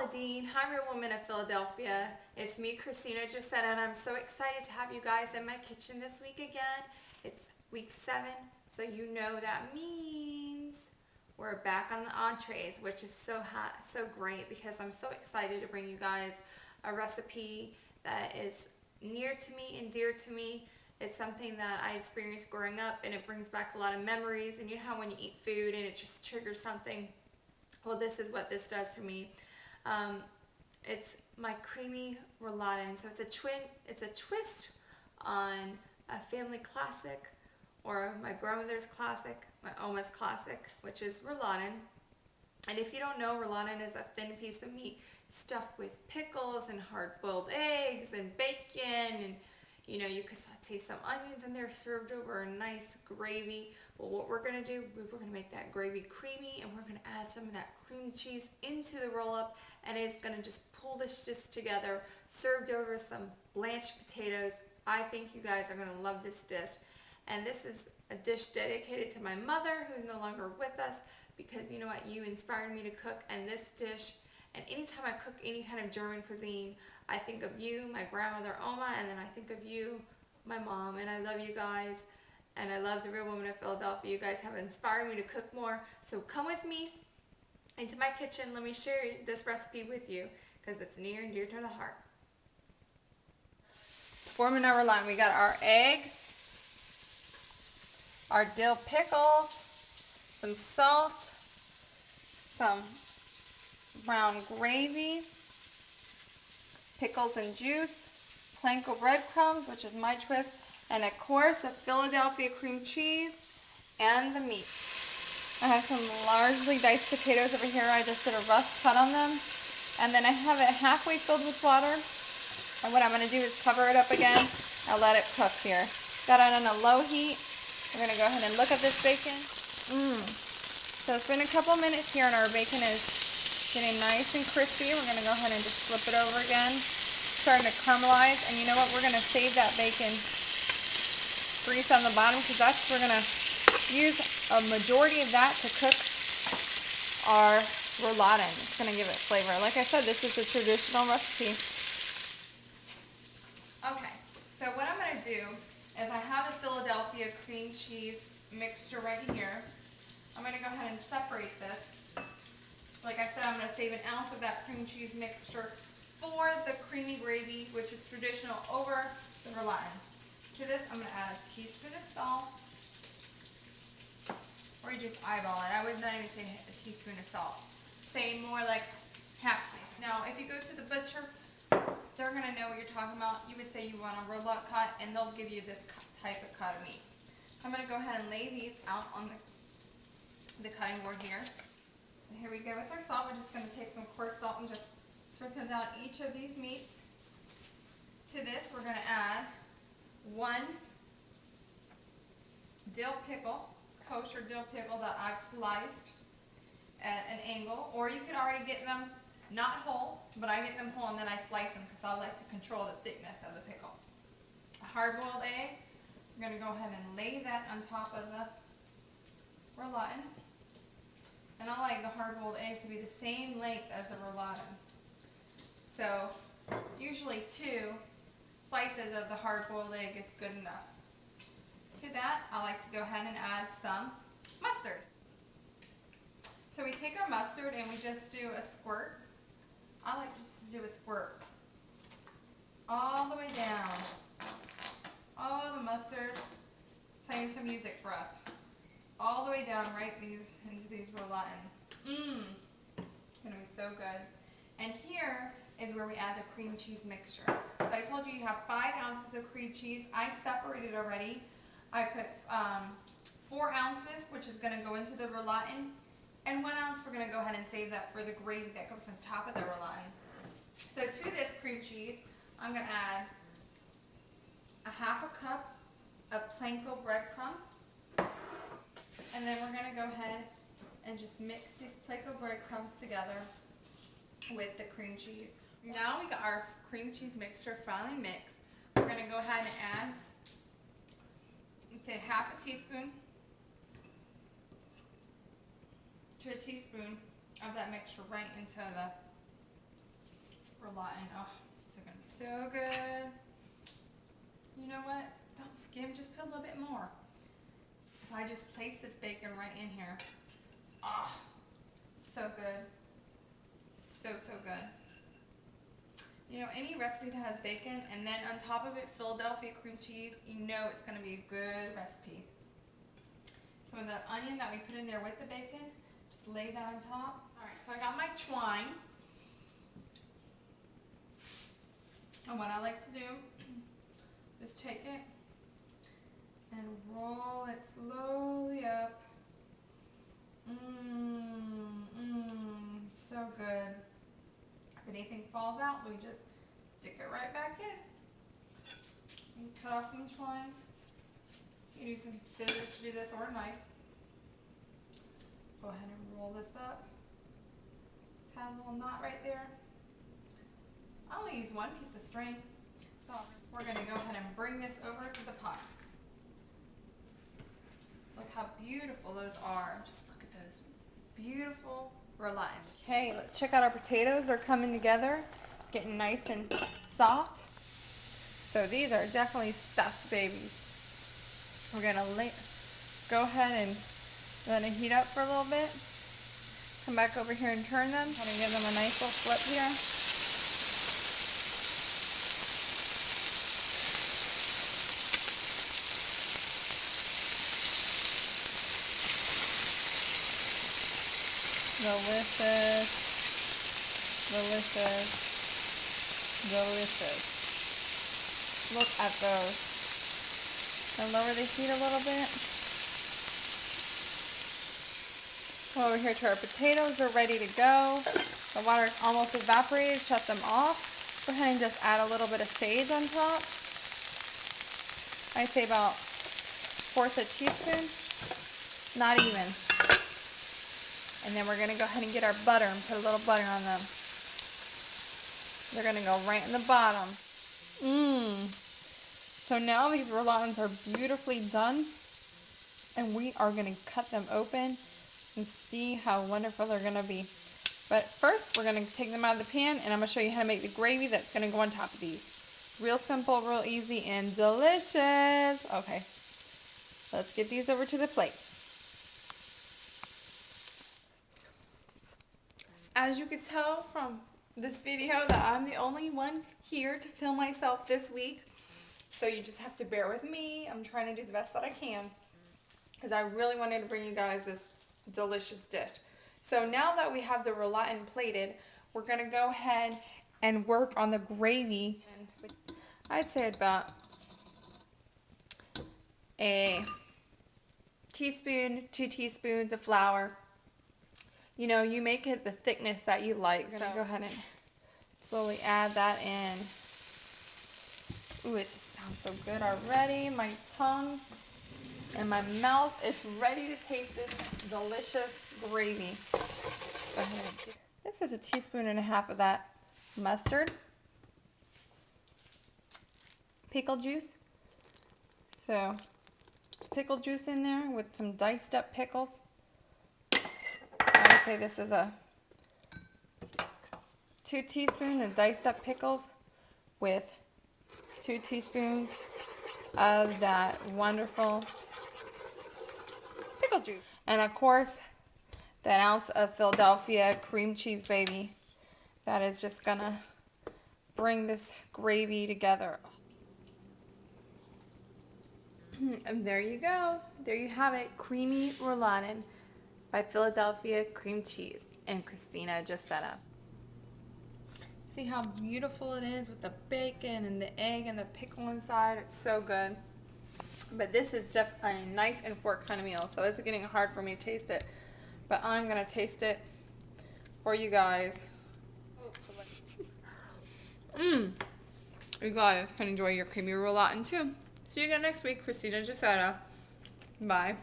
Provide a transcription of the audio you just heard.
Rouladen. I'm your woman of Philadelphia. It's me, Christina Giussetta, and I'm so excited to have you guys in my kitchen this week again. It's week 7, so you know that means we're back on the entrees, which is so great because I'm so excited to bring you guys a recipe that is near to me and dear to me. It's something that I experienced growing up, and it brings back a lot of memories. And you know how when you eat food and it just triggers something? Well, this is what this does to me. It's my creamy rouladen. So it's a twist on a family classic, or my grandmother's classic, my Oma's classic, which is rouladen. And if you don't know, rouladen is a thin piece of meat stuffed with pickles and hard-boiled eggs and bacon, and you could saute some onions in there, served over a nice gravy. Well, what we're gonna do, we're gonna make that gravy creamy, and we're gonna add some of that cream cheese into the roll-up, and it's gonna just pull this just together, served over some blanched potatoes. I think you guys are gonna love this dish. And this is a dish dedicated to my mother, who's no longer with us, because you know what, you inspired me to cook, and this dish, and anytime I cook any kind of German cuisine, I think of you, my grandmother Oma, and then I think of you, my mom, and I love you guys, and I love the Real Woman of Philadelphia. You guys have inspired me to cook more, so come with me into my kitchen. Let me share this recipe with you, because it's near and dear to the heart. Forming our rouladen, we got our eggs, our dill pickles, some salt, some brown gravy, pickles and juice, panko breadcrumbs, which is my twist, and of course the Philadelphia cream cheese and the meat. I have some largely diced potatoes over here. I just did a rough cut on them, and then I have it halfway filled with water. And what I'm going to do is cover it up again. I'll let it cook here. Got it on a low heat. We're going to go ahead and look at this bacon. So it's been a couple minutes here, and our bacon is getting nice and crispy. We're going to go ahead and just flip it over again. Starting to caramelize. And you know what? We're going to save that bacon grease on the bottom, because we're going to use a majority of that to cook our rouladen. It's going to give it flavor. Like I said, this is a traditional recipe. Okay, so what I'm going to do is I have a Philadelphia cream cheese mixture right here. I'm going to go ahead and separate this. Like I said, I'm going to save an ounce of that cream cheese mixture for the creamy gravy, which is traditional, over the rouladen. To this, I'm going to add a teaspoon of salt, or you just eyeball it. I would not even say a teaspoon of salt. Say more like half teaspoon. Now, if you go to the butcher, they're going to know what you're talking about. You would say you want a roulade cut, and they'll give you this type of cut of meat. I'm going to go ahead and lay these out on the cutting board here. And here we go with our salt. We're just going to take some coarse salt and just sprinkle down each of these meats. To this, we're going to add 1 dill pickle, kosher dill pickle that I've sliced at an angle, or you could already get them not whole, but I get them whole and then I slice them because I like to control the thickness of the pickle. A hard-boiled egg, I'm going to go ahead and lay that on top of the rouladen. And I like the hard-boiled egg to be the same length as the rouladen. So usually 2 slices of the hard-boiled egg is good enough. To that, I like to go ahead and add some mustard. So we take our mustard and we just do a squirt. I like just to do a squirt all the way down. Oh, the mustard playing some music for us. All the way down right into these rouladen. It's going to be so good. And here is where we add the cream cheese mixture. So I told you have 5 ounces of cream cheese. I separated already. I put 4 ounces, which is going to go into the rouladen. And 1 ounce, we're going to go ahead and save that for the gravy that goes on top of the rouladen. So to this cream cheese, I'm going to add a 1/2 cup of panko breadcrumbs. And then we're going to go ahead and just mix these panko breadcrumbs together with the cream cheese. Now we got our cream cheese mixture finally mixed. We're going to go ahead and add, let's say, 1/2 teaspoon to a teaspoon of that mixture right into the rouladen. Oh, it's gonna be so good. You know what? Don't skim, just put a little bit more. So I just placed this bacon right in here. Oh, so good. So good. You know, any recipe that has bacon and then on top of it Philadelphia cream cheese, you know it's going to be a good recipe. Some of the onion that we put in there with the bacon, just lay that on top. Alright, so I got my twine. And what I like to do, just take it and roll it slowly up. So good. If anything falls out, we just stick it right back in. You cut off some twine. You use some scissors to do this or a knife. Go ahead and roll this up. Tie a little knot right there. I only use one piece of string. So we're going to go ahead and bring this over to the pot. Look how beautiful those are. Just look at those beautiful rouladen. Okay, let's check out our potatoes. They're coming together, getting nice and soft. So these are definitely stuffed babies. We're gonna go ahead and let it heat up for a little bit. Come back over here and turn them. Kind of give them a nice little flip here. Delicious, delicious, delicious. Look at those. And lower the heat a little bit. Come over here to our potatoes. They're ready to go. The water is almost evaporated. Shut them off. Go ahead and just add a little bit of sage on top. I'd say about 1/4 teaspoon. Not even. And then we're going to go ahead and get our butter and put a little butter on them. They're going to go right in the bottom. So now these rouladens are beautifully done. And we are going to cut them open and see how wonderful they're going to be. But first, we're going to take them out of the pan and I'm going to show you how to make the gravy that's going to go on top of these. Real simple, real easy, and delicious. Okay, let's get these over to the plate. As you could tell from this video that I'm the only one here to film myself this week. So you just have to bear with me. I'm trying to do the best that I can because I really wanted to bring you guys this delicious dish. So now that we have the rouladen plated, we're going to go ahead and work on the gravy. I'd say about a teaspoon, 2 teaspoons of flour. You know, you make it the thickness that you like. I'm going to go ahead and slowly add that in. Ooh, it just sounds so good already. My tongue and my mouth is ready to taste this delicious gravy. Go ahead. This is 1.5 teaspoons of that mustard. Pickle juice. So, pickle juice in there with some diced up pickles. I would say this is a 2 teaspoons of diced up pickles with 2 teaspoons of that wonderful pickle juice. And of course, that ounce of Philadelphia cream cheese, baby. That is just gonna bring this gravy together. And there you go. There you have it. Creamy rouladen by Philadelphia cream cheese. And Christina just set up. See how beautiful it is with the bacon and the egg and the pickle inside. It's so good. But this is just a knife and fork kind of meal. So it's getting hard for me to taste it. But I'm going to taste it for you guys. You guys can enjoy your creamy rouladen too. See you again next week. Christina Giussetta. Bye.